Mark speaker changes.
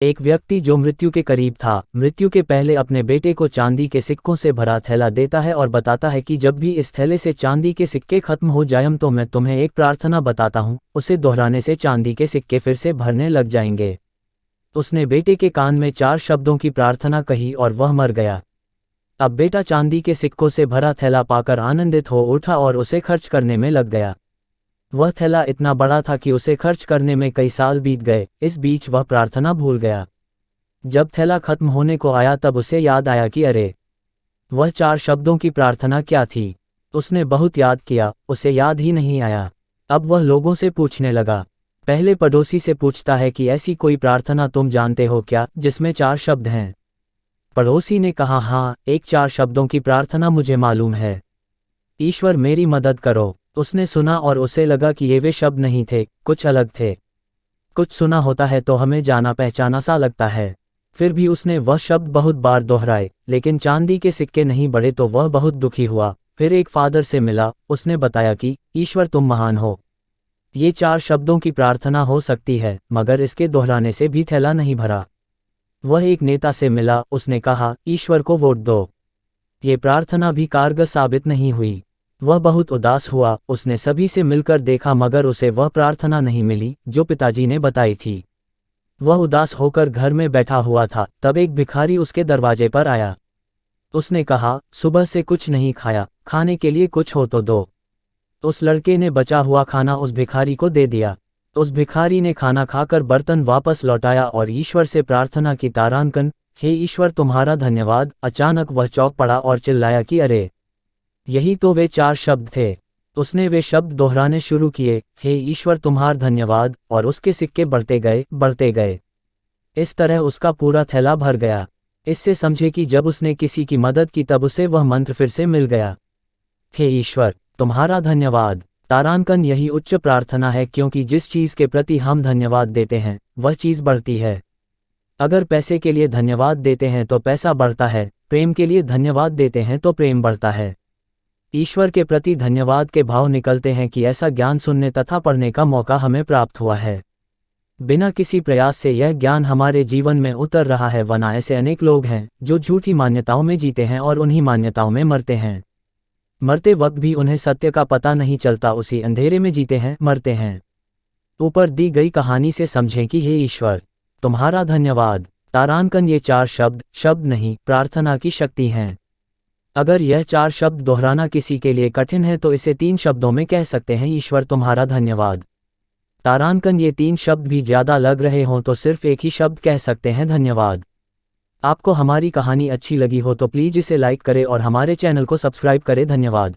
Speaker 1: एक व्यक्ति जो मृत्यु के करीब था, मृत्यु के पहले अपने बेटे को चांदी के सिक्कों से भरा थैला देता है और बताता है कि जब भी इस थैले से चांदी के सिक्के खत्म हो जाएं तो मैं तुम्हें एक प्रार्थना बताता हूँ, उसे दोहराने से चांदी के सिक्के फिर से भरने लग जाएंगे। उसने बेटे के कान में 4 शब्दों की प्रार्थना कही और वह मर गया। अब बेटा चांदी के सिक्कों से भरा थैला पाकर आनंदित हो उठा और उसे खर्च करने में लग गया। वह थैला इतना बड़ा था कि उसे खर्च करने में कई साल बीत गए। इस बीच वह प्रार्थना भूल गया। जब थैला खत्म होने को आया तब उसे याद आया कि अरे, वह 4 शब्दों की प्रार्थना क्या थी। उसने बहुत याद किया, उसे याद ही नहीं आया। अब वह लोगों से पूछने लगा। पहले पड़ोसी से पूछता है कि ऐसी कोई प्रार्थना तुम जानते हो क्या जिसमें 4 शब्द हैं। पड़ोसी ने कहा, हाँ, एक 4 शब्दों की प्रार्थना मुझे मालूम है। ईश्वर मेरी मदद करो। उसने सुना और उसे लगा कि ये वे शब्द नहीं थे, कुछ अलग थे। कुछ सुना होता है तो हमें जाना पहचाना सा लगता है। फिर भी उसने वह शब्द बहुत बार दोहराए, लेकिन चांदी के सिक्के नहीं बढ़े तो वह बहुत दुखी हुआ। फिर एक फादर से मिला, उसने बताया कि ईश्वर तुम महान हो। ये 4 शब्दों की प्रार्थना हो सकती है, मगर इसके दोहराने से भी थैला नहीं भरा। वह एक नेता से मिला, उसने कहा, ईश्वर को वोट दो। ये प्रार्थना भी कारगर साबित नहीं हुई। वह बहुत उदास हुआ। उसने सभी से मिलकर देखा मगर उसे वह प्रार्थना नहीं मिली जो पिताजी ने बताई थी। वह उदास होकर घर में बैठा हुआ था, तब एक भिखारी उसके दरवाजे पर आया। उसने कहा, सुबह से कुछ नहीं खाया, खाने के लिए कुछ हो तो दो। उस लड़के ने बचा हुआ खाना उस भिखारी को दे दिया। उस भिखारी ने खाना खाकर बर्तन वापस लौटाया और ईश्वर से प्रार्थना की, तारांकन, हे ईश्वर तुम्हारा धन्यवाद। अचानक वह चौंक पड़ा और चिल्लाया कि अरे, यही तो वे 4 शब्द थे। उसने वे शब्द दोहराने शुरू किए, हे ईश्वर तुम्हारा धन्यवाद, और उसके सिक्के बढ़ते गए। इस तरह उसका पूरा थैला भर गया। इससे समझे कि जब उसने किसी की मदद की तब उसे वह मंत्र फिर से मिल गया। हे ईश्वर तुम्हारा धन्यवाद। तारांकन, यही उच्च प्रार्थना है, क्योंकि जिस चीज़ के प्रति हम धन्यवाद देते हैं वह चीज़ बढ़ती है। अगर पैसे के लिए धन्यवाद देते हैं तो पैसा बढ़ता है, प्रेम के लिए धन्यवाद देते हैं तो प्रेम बढ़ता है। ईश्वर के प्रति धन्यवाद के भाव निकलते हैं कि ऐसा ज्ञान सुनने तथा पढ़ने का मौका हमें प्राप्त हुआ है। बिना किसी प्रयास से यह ज्ञान हमारे जीवन में उतर रहा है, वरना ऐसे अनेक लोग हैं जो झूठी मान्यताओं में जीते हैं और उन्हीं मान्यताओं में मरते हैं। मरते वक्त भी उन्हें सत्य का पता नहीं चलता, उसी अंधेरे में जीते हैं, मरते हैं। ऊपर दी गई कहानी से समझें कि हे ईश्वर तुम्हारा धन्यवाद। तारांकन, ये 4 शब्द नहीं, प्रार्थना की शक्ति हैं। अगर यह 4 शब्द दोहराना किसी के लिए कठिन है तो इसे 3 शब्दों में कह सकते हैं, ईश्वर तुम्हारा धन्यवाद। तारांकन, ये 3 शब्द भी ज़्यादा लग रहे हों तो सिर्फ एक ही शब्द कह सकते हैं, धन्यवाद। आपको हमारी कहानी अच्छी लगी हो तो प्लीज़ इसे लाइक करें और हमारे चैनल को सब्सक्राइब करें। धन्यवाद।